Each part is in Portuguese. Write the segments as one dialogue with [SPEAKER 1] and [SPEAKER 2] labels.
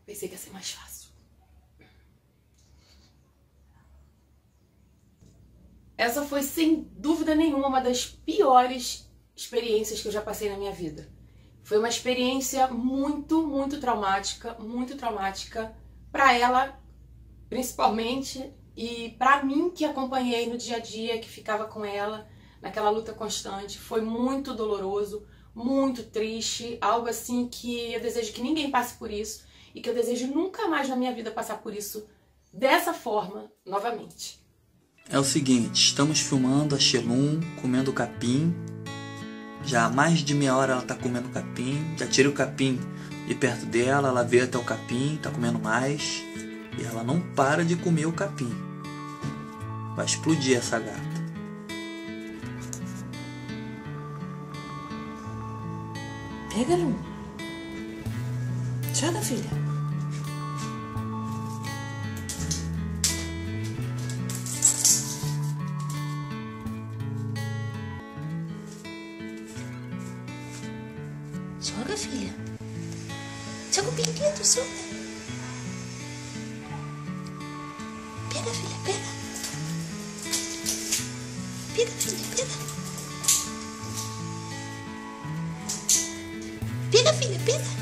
[SPEAKER 1] Pensei que ia ser mais fácil. Essa foi, sem dúvida nenhuma, uma das piores experiências que eu já passei na minha vida. Foi uma experiência muito traumática para ela, principalmente, e para mim, que acompanhei no dia a dia, que ficava com ela naquela luta constante. Foi muito doloroso, muito triste, algo assim que eu desejo que ninguém passe por isso e que eu desejo nunca mais na minha vida passar por isso dessa forma novamente.
[SPEAKER 2] É o seguinte, estamos filmando a Shelun comendo capim. Já há mais de meia hora ela tá comendo capim. Já tirei o capim de perto dela, ela veio até o capim, tá comendo mais. E ela não para de comer o capim. Vai explodir essa gata.
[SPEAKER 1] Pega, Lu. Joga, filha. Joga, filha. Joga o brinquedo, joga. Pega, filha, pega. Pega, filha, pega. Pega, filha, pega.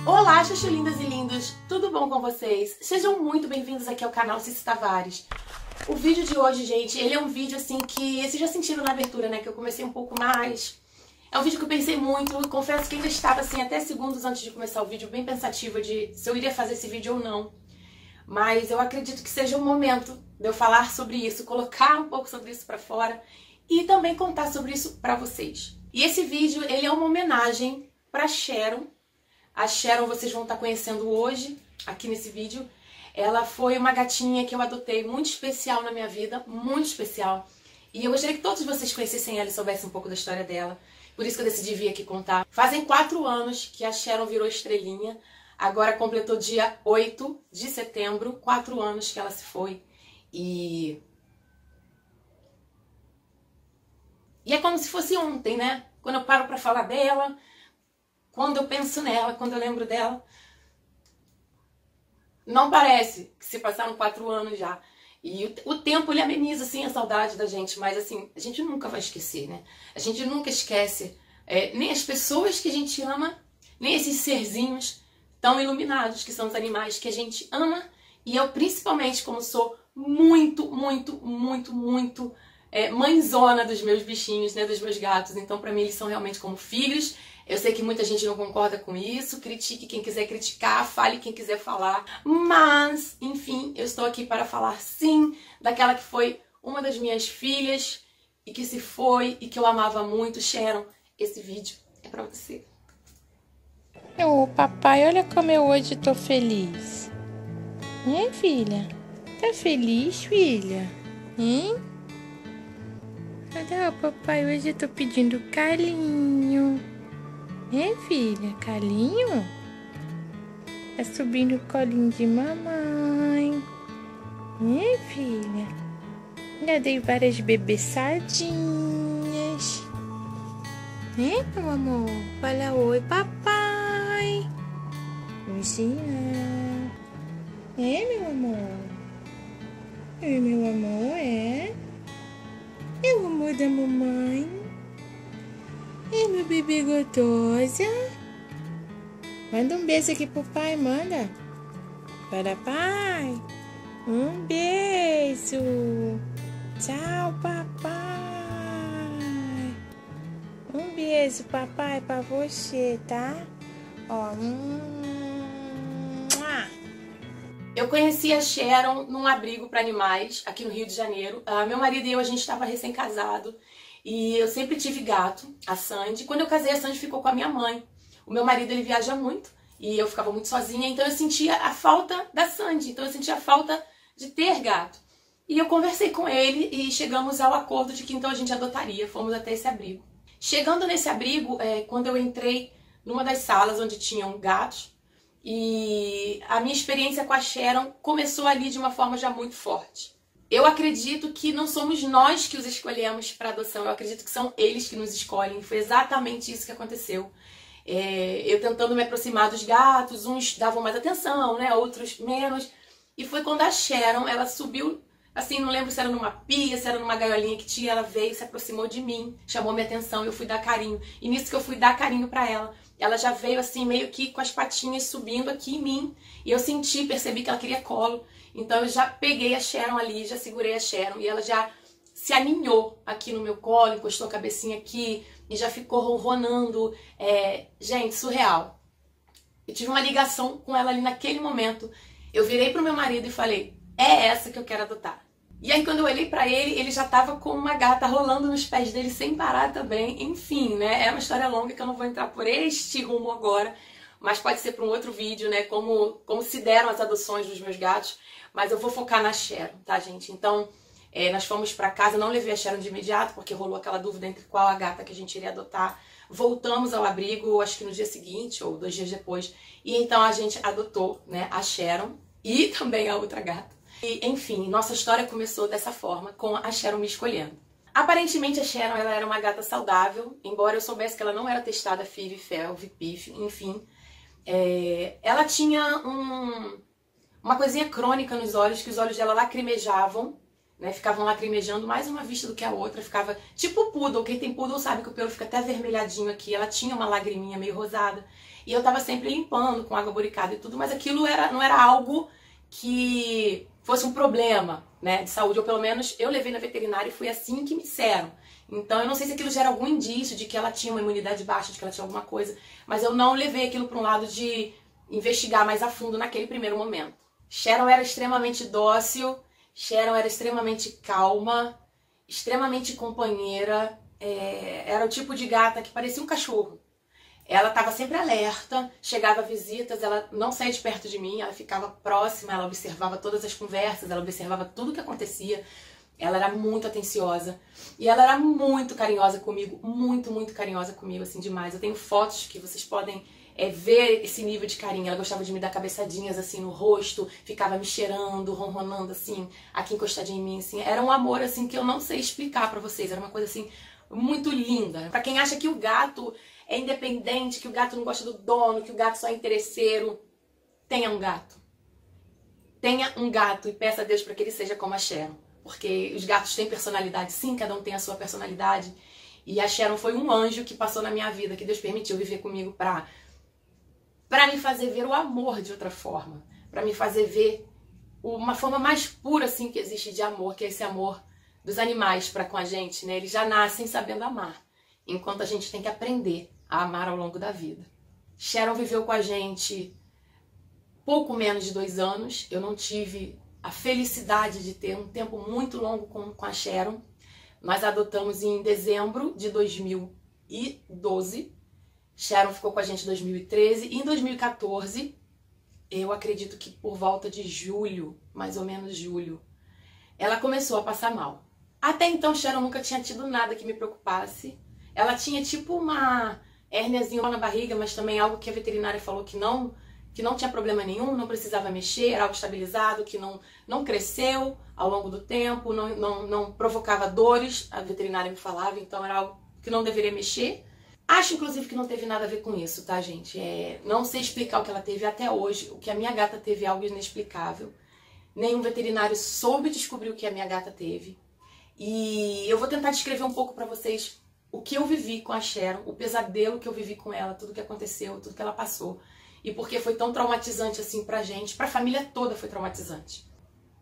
[SPEAKER 1] Olá, xuxu lindas e lindos. Tudo bom com vocês? Sejam muito bem-vindos aqui ao canal Cici Tavares. O vídeo de hoje, gente, ele é um vídeo assim que vocês já sentiram na abertura, né? Que eu comecei um pouco mais. É um vídeo que eu pensei muito. Confesso que ainda estava assim, até segundos antes de começar o vídeo, bem pensativa de se eu iria fazer esse vídeo ou não. Mas eu acredito que seja o momento de eu falar sobre isso, colocar um pouco sobre isso pra fora e também contar sobre isso pra vocês. E esse vídeo, ele é uma homenagem pra Sharon. A Sharon vocês vão estar conhecendo hoje, aqui nesse vídeo. Ela foi uma gatinha que eu adotei, muito especial na minha vida, muito especial. E eu gostaria que todos vocês conhecessem ela e soubessem um pouco da história dela. Por isso que eu decidi vir aqui contar. Fazem 4 anos que a Sharon virou estrelinha. Agora completou dia 8 de setembro, 4 anos que ela se foi. E é como se fosse ontem, né? Quando eu paro pra falar dela, quando eu penso nela, quando eu lembro dela, não parece que se passaram 4 anos já. E o tempo, ele ameniza, assim, a saudade da gente. Mas, assim, a gente nunca vai esquecer, né? A gente nunca esquece nem as pessoas que a gente ama, nem esses serzinhos tão iluminados que são os animais que a gente ama. E eu, principalmente, como sou muito mãezona dos meus bichinhos, né? Dos meus gatos. Então, pra mim, eles são realmente como filhos. Eu sei que muita gente não concorda com isso, critique quem quiser criticar, fale quem quiser falar, mas, enfim, eu estou aqui para falar sim daquela que foi uma das minhas filhas e que se foi e que eu amava muito. Sharon, esse vídeo é pra você.
[SPEAKER 3] Ô, papai, olha como eu hoje tô feliz. Hein, filha? Tá feliz, filha? Hein? Olha, papai, hoje eu tô pedindo carinho. Filha? Carinho? Tá subindo o colinho de mamãe. Filha? Já dei várias bebeçadinhas. Meu amor? Fala oi, papai. Luzinha. Meu amor? Meu amor, é o amor da mamãe. Meu bebê gostosa. Manda um beijo aqui pro pai, manda. Para pai. Um beijo. Tchau, papai. Um beijo, papai, pra você, tá? Ó.
[SPEAKER 1] Eu conheci a Sharon num abrigo para animais aqui no Rio de Janeiro. Meu marido e eu, a gente estava recém-casado. E eu sempre tive gato, a Sandy. Quando eu casei, a Sandy ficou com a minha mãe. O meu marido, ele viaja muito e eu ficava muito sozinha, então eu sentia a falta da Sandy, então eu sentia a falta de ter gato. E eu conversei com ele e chegamos ao acordo de que então a gente adotaria, fomos até esse abrigo. Chegando nesse abrigo, quando eu entrei numa das salas onde tinham gatos, e a minha experiência com a Sharon começou ali de uma forma já muito forte. Eu acredito que não somos nós que os escolhemos para adoção, eu acredito que são eles que nos escolhem. Foi exatamente isso que aconteceu. eu tentando me aproximar dos gatos, uns davam mais atenção, né, outros menos. E foi quando a Sharon, ela subiu, assim, não lembro se era numa pia, se era numa gaiolinha que tinha, ela veio, se aproximou de mim, chamou minha atenção e eu fui dar carinho. E nisso que eu fui dar carinho pra ela já veio assim, meio que com as patinhas subindo aqui em mim. E eu percebi que ela queria colo. Então eu já peguei a Sharon ali, já segurei a Sharon e ela já se aninhou aqui no meu colo, encostou a cabecinha aqui e já ficou ronronando. Gente, surreal. Eu tive uma ligação com ela ali naquele momento. Eu virei pro meu marido e falei, é essa que eu quero adotar. E aí quando eu olhei pra ele, ele já tava com uma gata rolando nos pés dele sem parar também. Enfim, né? É uma história longa que eu não vou entrar por este rumo agora, mas pode ser para um outro vídeo, né? Como se deram as adoções dos meus gatos. Mas eu vou focar na Sharon, tá, gente? Então, nós fomos pra casa, não levei a Sharon de imediato, porque rolou aquela dúvida entre qual a gata que a gente iria adotar. Voltamos ao abrigo, acho que no dia seguinte, ou 2 dias depois. E então a gente adotou, né, a Sharon e também a outra gata. E, enfim, nossa história começou dessa forma, com a Sharon me escolhendo. Aparentemente a Sharon, ela era uma gata saudável, embora eu soubesse que ela não era testada FIV, FeLV, PIF, enfim. Ela tinha uma coisinha crônica nos olhos, que os olhos dela lacrimejavam, né, ficavam lacrimejando mais uma vista do que a outra, ficava tipo poodle, quem tem poodle sabe que o pelo fica até avermelhadinho aqui, ela tinha uma lagriminha meio rosada, e eu tava sempre limpando com água boricada e tudo, mas aquilo não era algo que fosse um problema, né, de saúde, ou pelo menos eu levei na veterinária e foi assim que me disseram. Então eu não sei se aquilo gera algum indício de que ela tinha uma imunidade baixa, de que ela tinha alguma coisa, mas eu não levei aquilo para um lado de investigar mais a fundo naquele primeiro momento. Sharon era extremamente dócil, Sharon era extremamente calma, extremamente companheira, era o tipo de gata que parecia um cachorro. Ela estava sempre alerta, chegava a visitas, ela não saía de perto de mim, ela ficava próxima, ela observava todas as conversas, ela observava tudo o que acontecia. Ela era muito atenciosa e ela era muito carinhosa comigo, muito carinhosa comigo, assim, demais. Eu tenho fotos que vocês podem ver esse nível de carinho. Ela gostava de me dar cabeçadinhas, assim, no rosto, ficava me cheirando, ronronando, assim, aqui encostadinha em mim, assim. Era um amor, assim, que eu não sei explicar pra vocês. Era uma coisa, assim, muito linda. Pra quem acha que o gato é independente, que o gato não gosta do dono, que o gato só é interesseiro, tenha um gato. Tenha um gato e peça a Deus para que ele seja como a Sharon. Porque os gatos têm personalidade, sim, cada um tem a sua personalidade. E a Sharon foi um anjo que passou na minha vida, que Deus permitiu viver comigo pra me fazer ver o amor de outra forma. Pra me fazer ver uma forma mais pura, assim, que existe de amor, que é esse amor dos animais para com a gente, né? Eles já nascem sabendo amar, enquanto a gente tem que aprender a amar ao longo da vida. Sharon viveu com a gente pouco menos de 2 anos. Eu não tive a felicidade de ter um tempo muito longo com a Sharon. Nós adotamos em dezembro de 2012. Sharon ficou com a gente em 2013. E em 2014, eu acredito que por volta de julho, mais ou menos julho, ela começou a passar mal. Até então, Sharon nunca tinha tido nada que me preocupasse. Ela tinha tipo uma hérniazinha na barriga, mas também algo que a veterinária falou que não tinha problema nenhum, não precisava mexer, era algo estabilizado, que não cresceu ao longo do tempo, não provocava dores, a veterinária me falava, então era algo que não deveria mexer. Acho, inclusive, que não teve nada a ver com isso, tá, gente? Não sei explicar o que ela teve até hoje, o que a minha gata teve é algo inexplicável. Nenhum veterinário soube descobrir o que a minha gata teve. E eu vou tentar descrever um pouco pra vocês o que eu vivi com a Sharon, o pesadelo que eu vivi com ela, tudo que aconteceu, tudo que ela passou. E porque foi tão traumatizante assim pra gente, pra família toda foi traumatizante.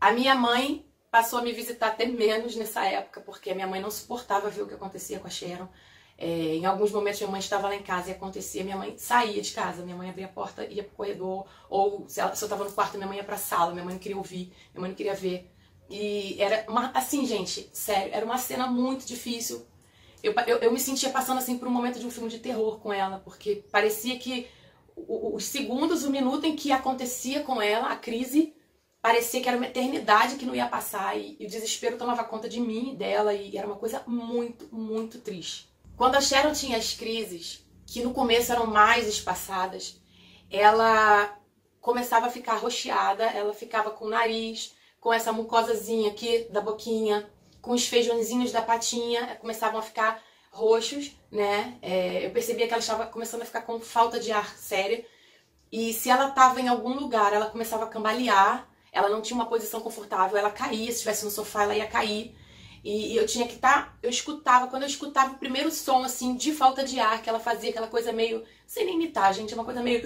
[SPEAKER 1] A minha mãe passou a me visitar até menos nessa época, porque a minha mãe não suportava ver o que acontecia com a Sharon. Em alguns momentos minha mãe estava lá em casa e acontecia, minha mãe saía de casa, minha mãe abria a porta, ia pro corredor, ou se eu estava no quarto, minha mãe ia pra sala, minha mãe não queria ouvir, minha mãe não queria ver. E era assim, gente, sério, era uma cena muito difícil. Eu me sentia passando assim por um momento de um filme de terror com ela, porque parecia que os segundos, o minuto em que acontecia com ela, a crise, parecia que era uma eternidade que não ia passar, e o desespero tomava conta de mim e dela, e era uma coisa muito triste. Quando a Sharon tinha as crises, que no começo eram mais espaçadas, ela começava a ficar roxeada, ela ficava com o nariz, com essa mucosazinha aqui da boquinha, com os feijõezinhos da patinha, começavam a ficar roxos, né? Eu percebia que ela estava começando a ficar com falta de ar séria. E se ela estava em algum lugar, ela começava a cambalear, ela não tinha uma posição confortável, ela caía, se estivesse no sofá ela ia cair. E eu tinha que estar, eu escutava, quando eu escutava o primeiro som, assim, de falta de ar, que ela fazia aquela coisa meio, sem nem imitar, gente, uma coisa meio...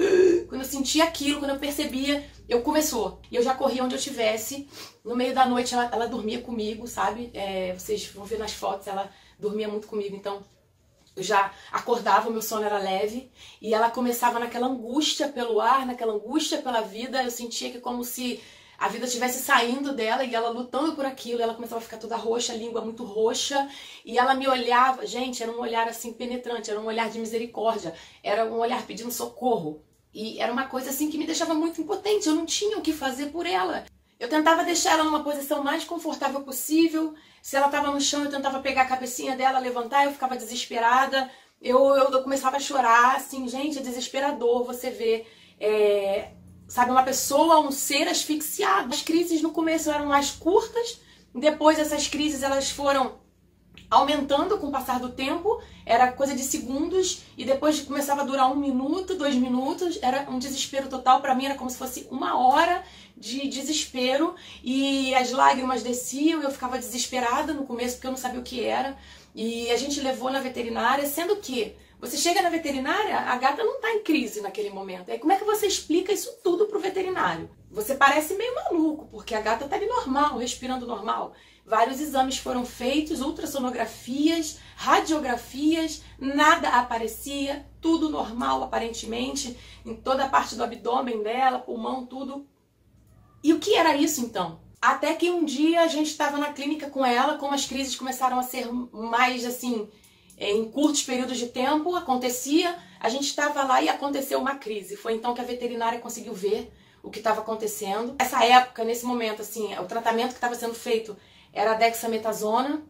[SPEAKER 1] Quando eu sentia aquilo, quando eu percebia, começou. E eu já corria onde eu estivesse, no meio da noite ela dormia comigo, sabe? Vocês vão ver nas fotos, ela dormia muito comigo, então eu já acordava, o meu sono era leve, e ela começava naquela angústia pelo ar, naquela angústia pela vida, eu sentia que como se a vida estivesse saindo dela e ela lutando por aquilo, ela começava a ficar toda roxa, a língua muito roxa, e ela me olhava, gente, era um olhar assim penetrante, era um olhar de misericórdia, era um olhar pedindo socorro, e era uma coisa assim que me deixava muito impotente, eu não tinha o que fazer por ela. Eu tentava deixar ela numa posição mais confortável possível, se ela estava no chão eu tentava pegar a cabecinha dela, levantar, eu ficava desesperada, eu começava a chorar, assim, gente, é desesperador você ver... sabe, uma pessoa, um ser asfixiado. As crises no começo eram mais curtas, depois essas crises elas foram aumentando com o passar do tempo, era coisa de segundos, e depois começava a durar 1 minuto, 2 minutos, era um desespero total, pra mim era como se fosse 1 hora de desespero, e as lágrimas desciam, eu ficava desesperada no começo porque eu não sabia o que era, e a gente levou na veterinária, sendo que você chega na veterinária, a gata não tá em crise naquele momento. Aí como é que você explica isso tudo pro veterinário? Você parece meio maluco, porque a gata tá ali normal, respirando normal. Vários exames foram feitos, ultrassonografias, radiografias, nada aparecia, tudo normal aparentemente, em toda a parte do abdômen dela, pulmão, tudo. E o que era isso então? Até que um dia a gente estava na clínica com ela, como as crises começaram a ser mais assim... em curtos períodos de tempo, acontecia, a gente estava lá e aconteceu uma crise. Foi então que a veterinária conseguiu ver o que estava acontecendo. Nessa época, nesse momento, assim, o tratamento que estava sendo feito era a dexametasona,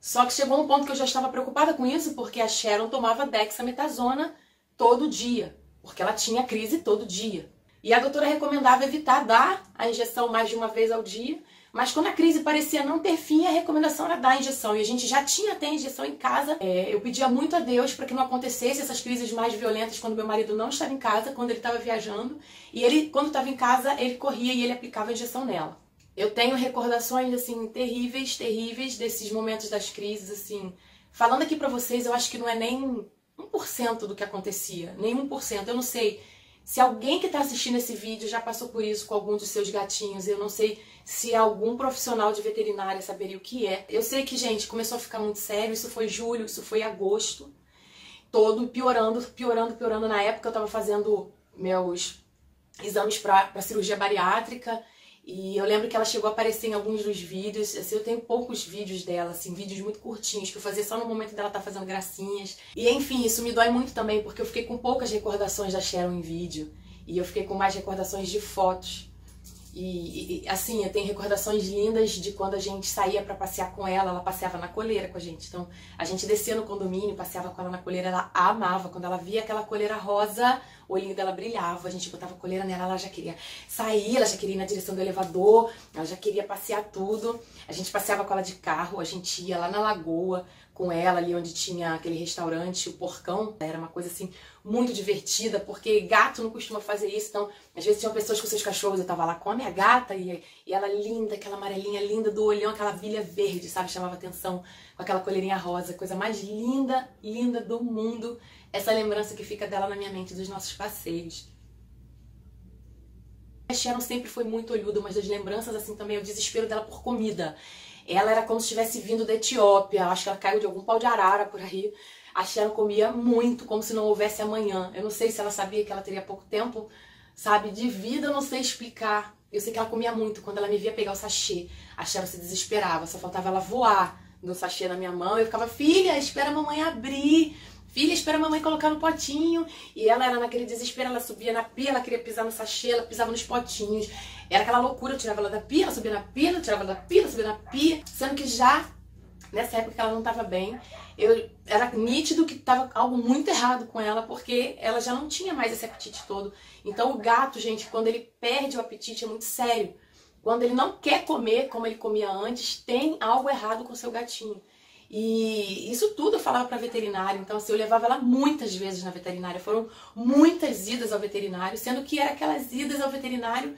[SPEAKER 1] só que chegou um ponto que eu já estava preocupada com isso, porque a Sharon tomava dexametasona todo dia, porque ela tinha crise todo dia. E a doutora recomendava evitar dar a injeção mais de uma vez ao dia, mas quando a crise parecia não ter fim, a recomendação era dar a injeção. E a gente já tinha até a injeção em casa. Eu pedia muito a Deus para que não acontecesse essas crises mais violentas quando meu marido não estava em casa, quando ele estava viajando. E ele, quando estava em casa, ele corria e ele aplicava a injeção nela. Eu tenho recordações, assim, terríveis, terríveis desses momentos das crises, assim. Falando aqui pra vocês, eu acho que não é nem 1% do que acontecia. Nem 1%. Eu não sei se alguém que está assistindo esse vídeo já passou por isso com algum dos seus gatinhos. Eu não sei se algum profissional de veterinária saberia o que é. Eu sei que, gente, começou a ficar muito sério. Isso foi julho, isso foi agosto. Todo piorando, piorando, piorando. Na época eu estava fazendo meus exames para cirurgia bariátrica. E eu lembro que ela chegou a aparecer em alguns dos vídeos. Assim, eu tenho poucos vídeos dela, assim, vídeos muito curtinhos, que eu fazia só no momento dela estar fazendo gracinhas. E enfim, isso me dói muito também, porque eu fiquei com poucas recordações da Sharon em vídeo. E eu fiquei com mais recordações de fotos. E assim, eu tenho recordações lindas de quando a gente saía pra passear com ela. Ela passeava na coleira com a gente. Então, a gente descia no condomínio, passeava com ela na coleira. Ela amava. Quando ela via aquela coleira rosa, o olhinho dela brilhava. A gente botava a coleira nela, ela já queria sair, ela já queria ir na direção do elevador, ela já queria passear tudo. A gente passeava com ela de carro, a gente ia lá na lagoa com ela, ali onde tinha aquele restaurante, o Porcão. Era uma coisa assim muito divertida, porque gato não costuma fazer isso. Então, às vezes tinham pessoas com seus cachorros, eu tava lá com a minha gata e ela linda, aquela amarelinha linda do olhão, aquela bilha verde, sabe? Chamava atenção com aquela coleirinha rosa, coisa mais linda, linda do mundo. Essa lembrança que fica dela na minha mente dos nossos passeios. A Sharon sempre foi muito olhuda, mas das lembranças assim também, o desespero dela por comida. Ela era como se tivesse vindo da Etiópia, acho que ela caiu de algum pau de arara por aí. A Sharon comia muito, como se não houvesse amanhã. Eu não sei se ela sabia que ela teria pouco tempo, sabe, de vida, eu não sei explicar. Eu sei que ela comia muito. Quando ela me via pegar o sachê, a Sharon se desesperava, só faltava ela voar no sachê na minha mão. Eu ficava, filha, espera a mamãe abrir. Filha, espera a mamãe colocar no potinho. E ela era naquele desespero, ela subia na pia, ela queria pisar no sachê, ela pisava nos potinhos. Era aquela loucura, eu tirava ela da pia, ela subia na pia, eu tirava ela da pia, ela subia na pia. Sendo que já, nessa época que ela não estava bem, era nítido que estava algo muito errado com ela, porque ela já não tinha mais esse apetite todo. Então o gato, gente, quando ele perde o apetite é muito sério. Quando ele não quer comer como ele comia antes, tem algo errado com o seu gatinho. E isso tudo eu falava pra veterinária. Então, assim, eu levava ela muitas vezes na veterinária. Foram muitas idas ao veterinário, sendo que eram aquelas idas ao veterinário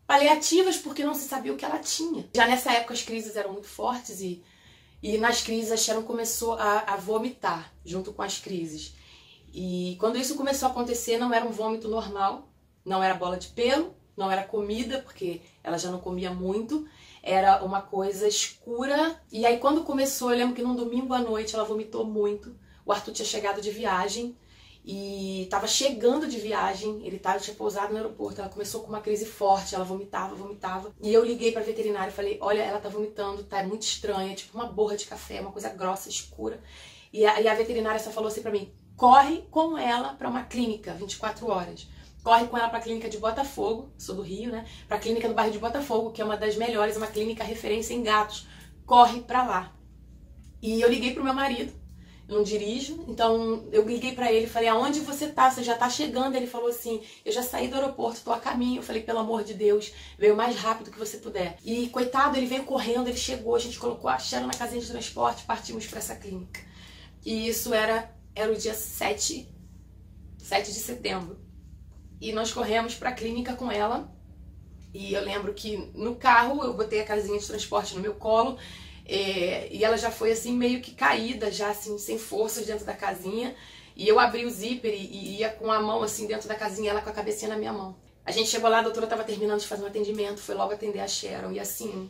[SPEAKER 1] paliativas, porque não se sabia o que ela tinha. Já nessa época as crises eram muito fortes e nas crises a Sharon começou a vomitar junto com as crises. E quando isso começou a acontecer, não era um vômito normal, não era bola de pelo, não era comida, porque ela já não comia muito, era uma coisa escura. E aí quando começou, eu lembro que num domingo à noite ela vomitou muito. O Arthur tinha chegado de viagem e estava chegando de viagem, ele tinha pousado no aeroporto, ela começou com uma crise forte, ela vomitava. E eu liguei pra veterinária e falei, olha, ela tá vomitando, tá muito estranha, tipo uma borra de café, uma coisa grossa, escura. E a veterinária só falou assim pra mim, corre com ela pra uma clínica, 24 horas. Corre com ela pra clínica de Botafogo, sou do Rio, né? Pra clínica do bairro de Botafogo, que é uma das melhores, uma clínica referência em gatos. Corre pra lá. E eu liguei pro meu marido, eu não dirijo, então eu liguei pra ele e falei, aonde você tá? Você já tá chegando? Ele falou assim, eu já saí do aeroporto, tô a caminho. Eu falei, pelo amor de Deus, veio o mais rápido que você puder. E coitado, ele veio correndo, ele chegou, a gente colocou a Sharon na casinha de transporte, partimos pra essa clínica. E isso era o dia 7 de setembro. E nós corremos pra clínica com ela. E eu lembro que no carro eu botei a casinha de transporte no meu colo. E ela já foi assim meio que caída, já assim, sem forças dentro da casinha. E eu abri o zíper e ia com a mão assim dentro da casinha, ela com a cabecinha na minha mão. A gente chegou lá, a doutora estava terminando de fazer um atendimento, foi logo atender a Sharon. E assim,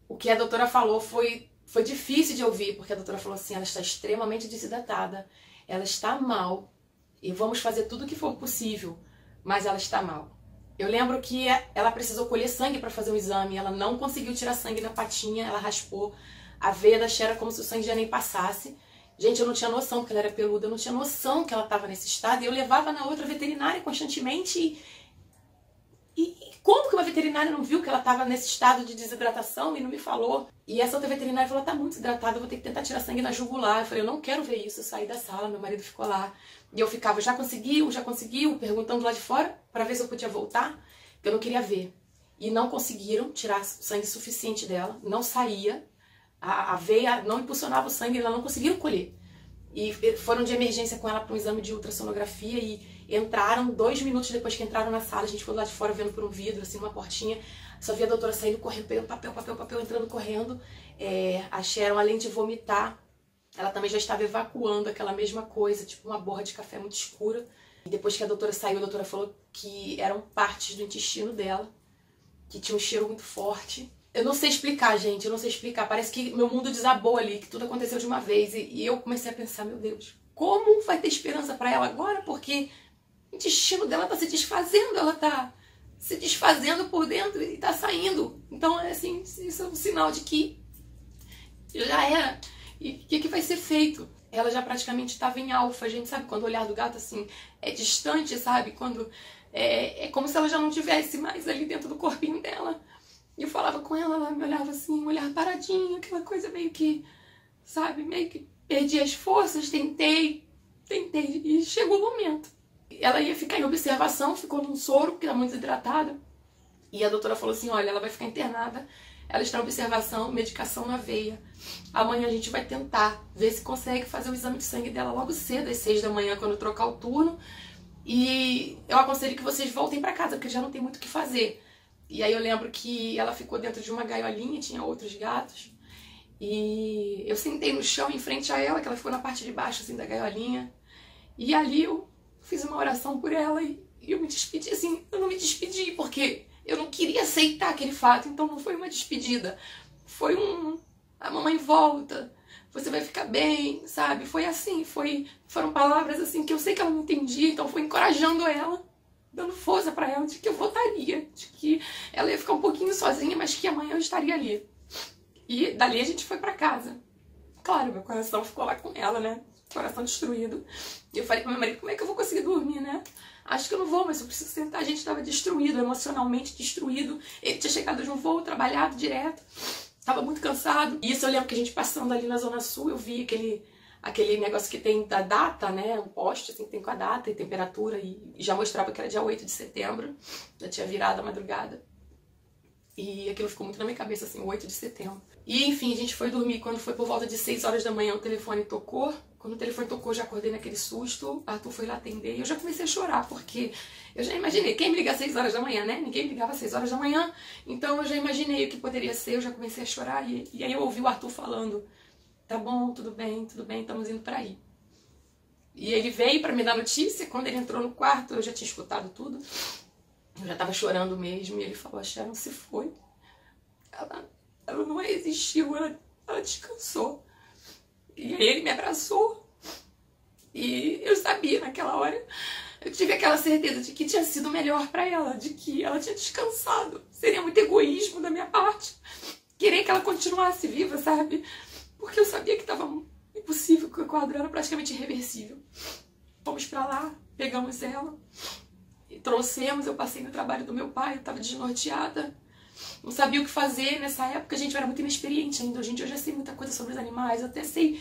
[SPEAKER 1] o que a doutora falou foi difícil de ouvir, porque a doutora falou assim, ela está extremamente desidratada, ela está mal. E vamos fazer tudo o que for possível, mas ela está mal. Eu lembro que ela precisou colher sangue para fazer um exame, ela não conseguiu tirar sangue na patinha, ela raspou a veia da Sharon como se o sangue já nem passasse. Gente, eu não tinha noção, porque ela era peluda, eu não tinha noção que ela estava nesse estado, e eu levava na outra veterinária constantemente. E como que uma veterinária não viu que ela estava nesse estado de desidratação e não me falou? E essa outra veterinária falou, tá muito desidratada, eu vou ter que tentar tirar sangue na jugular. Eu falei, eu não quero ver isso. Eu saí da sala, meu marido ficou lá. E eu ficava, já conseguiu, perguntando lá de fora para ver se eu podia voltar, porque eu não queria ver. E não conseguiram tirar sangue suficiente dela, não saía, a veia não impulsionava o sangue, ela não conseguiram colher. E foram de emergência com ela para um exame de ultrassonografia e entraram, 2 minutos depois que entraram na sala, a gente foi lá de fora vendo por um vidro, assim, numa portinha, só via a doutora saindo correndo, pegando papel, entrando correndo. A Sharon, além de vomitar, ela também já estava evacuando aquela mesma coisa, tipo uma borra de café muito escura. E depois que a doutora saiu, a doutora falou que eram partes do intestino dela, que tinha um cheiro muito forte. Eu não sei explicar, gente, eu não sei explicar. Parece que meu mundo desabou ali, que tudo aconteceu de uma vez. E eu comecei a pensar, meu Deus, como vai ter esperança pra ela agora? Porque o intestino dela tá se desfazendo, ela tá se desfazendo por dentro e tá saindo. Então, é assim, isso é um sinal de que já era. E o que vai ser feito? Ela já praticamente estava em alfa, a gente sabe, quando o olhar do gato, assim, é distante, sabe? Quando é como se ela já não tivesse mais ali dentro do corpinho dela. E eu falava com ela, ela me olhava assim, um olhar paradinho, aquela coisa meio que, sabe, meio que perdi as forças, tentei, e chegou o momento. Ela ia ficar em observação, ficou num soro, porque tá muito desidratada. E a doutora falou assim, olha, ela vai ficar internada, ela está em observação, medicação na veia. Amanhã a gente vai tentar ver se consegue fazer o exame de sangue dela logo cedo, às 6 da manhã, quando trocar o turno. E eu aconselho que vocês voltem para casa, porque já não tem muito o que fazer. E aí eu lembro que ela ficou dentro de uma gaiolinha, tinha outros gatos. E eu sentei no chão em frente a ela, que ela ficou na parte de baixo assim da gaiolinha. E ali eu fiz uma oração por ela e eu me despedi, assim, eu não me despedi porque eu não queria aceitar aquele fato, então não foi uma despedida. Foi a mamãe volta, você vai ficar bem, sabe? Foi assim, foram palavras assim que eu sei que ela não entendia, então foi encorajando ela, dando força pra ela de que eu voltaria, de que ela ia ficar um pouquinho sozinha, mas que amanhã eu estaria ali. E dali a gente foi pra casa. Claro, meu coração ficou lá com ela, né? Coração destruído. E eu falei pro meu marido, como é que eu vou conseguir dormir, né? Acho que eu não vou, mas eu preciso sentar. A gente estava destruído, emocionalmente destruído. Ele tinha chegado de um voo, trabalhado direto. Tava muito cansado. E isso eu lembro que a gente passando ali na Zona Sul, eu vi aquele negócio que tem da data, né? Um poste assim que tem com a data e temperatura. E já mostrava que era dia 8 de setembro. Já tinha virado a madrugada. E aquilo ficou muito na minha cabeça, assim, 8 de setembro. E, enfim, a gente foi dormir. Quando foi por volta de 6 horas da manhã, o telefone tocou. Quando o telefone tocou, eu já acordei naquele susto. Arthur foi lá atender e eu já comecei a chorar, porque eu já imaginei. Quem me liga às 6 horas da manhã, né? Ninguém me ligava às 6 horas da manhã. Então eu já imaginei o que poderia ser. Eu já comecei a chorar. E aí eu ouvi o Arthur falando: tá bom, tudo bem, estamos indo pra aí. E ele veio pra me dar notícia. Quando ele entrou no quarto, eu já tinha escutado tudo. Eu já tava chorando mesmo. E ele falou: a Sharon se foi. Ela não existiu, ela descansou. E aí ele me abraçou. E eu sabia naquela hora, eu tive aquela certeza de que tinha sido melhor pra ela, de que ela tinha descansado. Seria muito egoísmo da minha parte querer que ela continuasse viva, sabe? Porque eu sabia que estava impossível, que o quadro era praticamente irreversível. Fomos pra lá, pegamos ela e trouxemos. Eu passei no trabalho do meu pai, eu estava desnorteada. Não sabia o que fazer nessa época, gente, eu era muito inexperiente ainda. Hoje em dia eu já sei muita coisa sobre os animais, eu até sei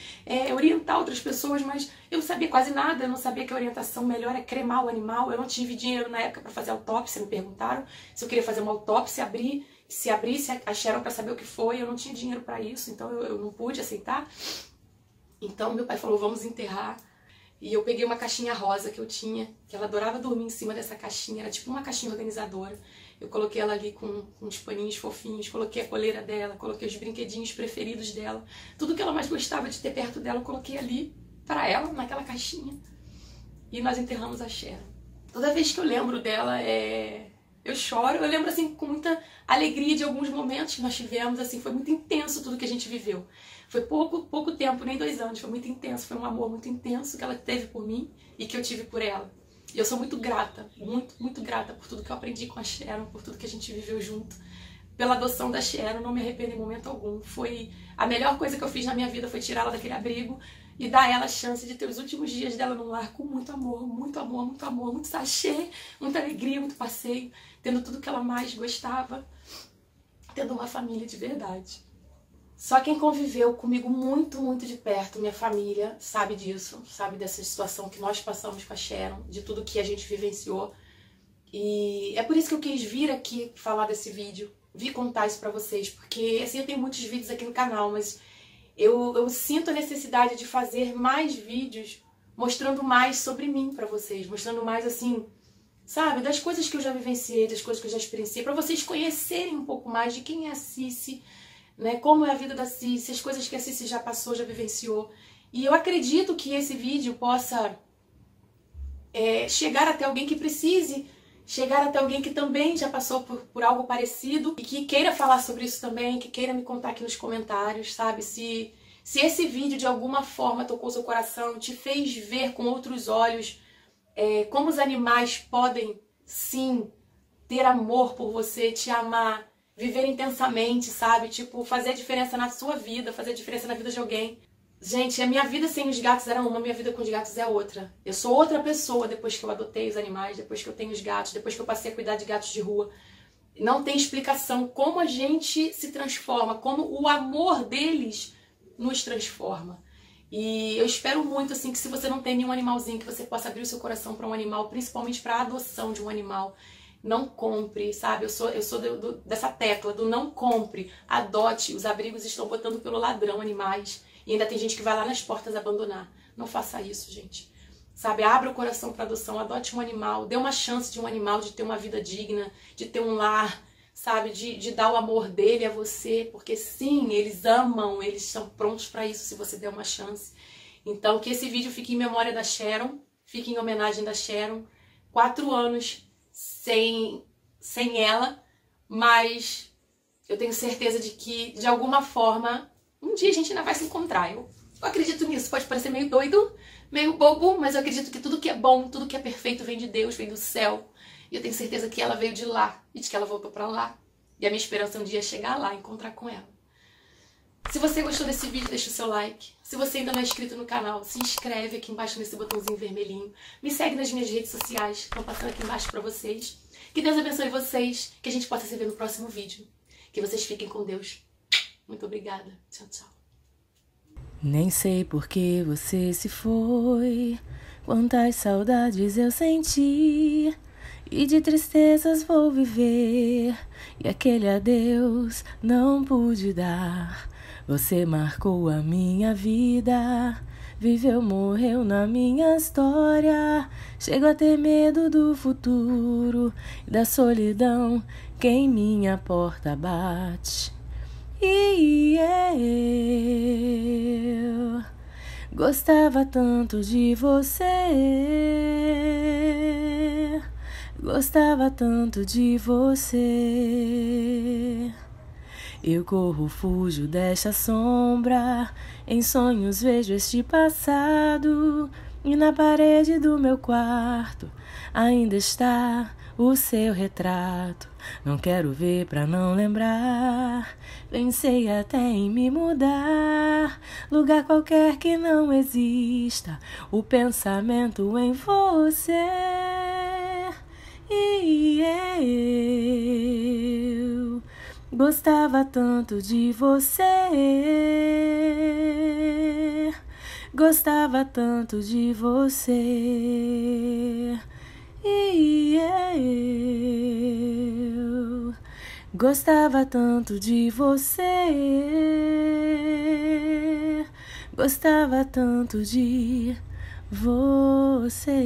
[SPEAKER 1] orientar outras pessoas, mas eu não sabia quase nada. Eu não sabia que a orientação melhor é cremar o animal. Eu não tive dinheiro na época para fazer autópsia, me perguntaram se eu queria fazer uma autópsia, se abrisse a Sharon para saber o que foi. Eu não tinha dinheiro para isso, então eu não pude aceitar. Então meu pai falou: vamos enterrar. E eu peguei uma caixinha rosa que eu tinha, que ela adorava dormir em cima dessa caixinha, era tipo uma caixinha organizadora. Eu coloquei ela ali com uns paninhos fofinhos, coloquei a coleira dela, coloquei os brinquedinhos preferidos dela. Tudo que ela mais gostava de ter perto dela, eu coloquei ali para ela, naquela caixinha. E nós enterramos a Sharon. Toda vez que eu lembro dela, eu choro. Eu lembro, assim, com muita alegria de alguns momentos que nós tivemos, assim, foi muito intenso tudo que a gente viveu. Foi pouco tempo, nem 2 anos, foi muito intenso, foi um amor muito intenso que ela teve por mim e que eu tive por ela. E eu sou muito grata, muito grata por tudo que eu aprendi com a Sharon, por tudo que a gente viveu junto. Pela adoção da Sharon, não me arrependo em momento algum. Foi a melhor coisa que eu fiz na minha vida, foi tirá-la daquele abrigo e dar a ela a chance de ter os últimos dias dela no lar com muito amor, muito sachê, muita alegria, muito passeio, tendo tudo que ela mais gostava, tendo uma família de verdade. Só quem conviveu comigo muito de perto, minha família, sabe disso, sabe dessa situação que nós passamos com a Sharon, de tudo que a gente vivenciou. E é por isso que eu quis vir aqui falar desse vídeo, vir contar isso pra vocês, porque assim, eu tenho muitos vídeos aqui no canal, mas eu sinto a necessidade de fazer mais vídeos mostrando mais sobre mim pra vocês, mostrando mais assim, sabe, das coisas que eu já vivenciei, das coisas que eu já experienciei, pra vocês conhecerem um pouco mais de quem é a Cici, né, como é a vida da Cici, as coisas que a Cici já passou, já vivenciou. E eu acredito que esse vídeo possa chegar até alguém que precise, chegar até alguém que também já passou por algo parecido e que queira falar sobre isso também, que queira me contar aqui nos comentários, sabe? Se esse vídeo de alguma forma tocou seu coração, te fez ver com outros olhos como os animais podem, sim, ter amor por você, te amar, viver intensamente, sabe? Tipo, fazer a diferença na sua vida, fazer a diferença na vida de alguém. Gente, a minha vida sem os gatos era uma, a minha vida com os gatos é outra. Eu sou outra pessoa depois que eu adotei os animais, depois que eu tenho os gatos, depois que eu passei a cuidar de gatos de rua. Não tem explicação como a gente se transforma, como o amor deles nos transforma. E eu espero muito, assim, que se você não tem nenhum animalzinho, que você possa abrir o seu coração para um animal, principalmente para a adoção de um animal. Não compre, sabe? Eu sou dessa tecla do não compre, adote. Os abrigos estão botando pelo ladrão animais e ainda tem gente que vai lá nas portas abandonar. Não faça isso, gente. Sabe? Abra o coração para adoção, adote um animal, dê uma chance de um animal de ter uma vida digna, de ter um lar, sabe? De dar o amor dele a você, porque sim, eles amam, eles estão prontos para isso se você der uma chance. Então, que esse vídeo fique em memória da Sharon, fique em homenagem da Sharon. 4 anos sem ela, mas eu tenho certeza de que, de alguma forma, um dia a gente ainda vai se encontrar. Eu acredito nisso, pode parecer meio doido, meio bobo, mas eu acredito que tudo que é bom, tudo que é perfeito vem de Deus, vem do céu. E eu tenho certeza que ela veio de lá e de que ela voltou pra lá. E a minha esperança é um dia chegar lá e encontrar com ela. Se você gostou desse vídeo, deixa o seu like. Se você ainda não é inscrito no canal, se inscreve aqui embaixo nesse botãozinho vermelhinho. Me segue nas minhas redes sociais, estão passando aqui embaixo pra vocês. Que Deus abençoe vocês, que a gente possa se ver no próximo vídeo. Que vocês fiquem com Deus. Muito obrigada. Tchau, tchau.
[SPEAKER 4] Nem sei por que você se foi, quantas saudades eu senti. e de tristezas vou viver, e aquele adeus não pude dar. Você marcou a minha vida, viveu, morreu na minha história. Chego a ter medo do futuro e da solidão que em minha porta bate. E eu gostava tanto de você, gostava tanto de você. Eu corro, fujo desta sombra, em sonhos vejo este passado, e na parede do meu quarto ainda está o seu retrato. Não quero ver pra não lembrar, pensei até em me mudar, lugar qualquer que não exista o pensamento em você. E eu gostava tanto de você, gostava tanto de você. E eu gostava tanto de você, gostava tanto de você.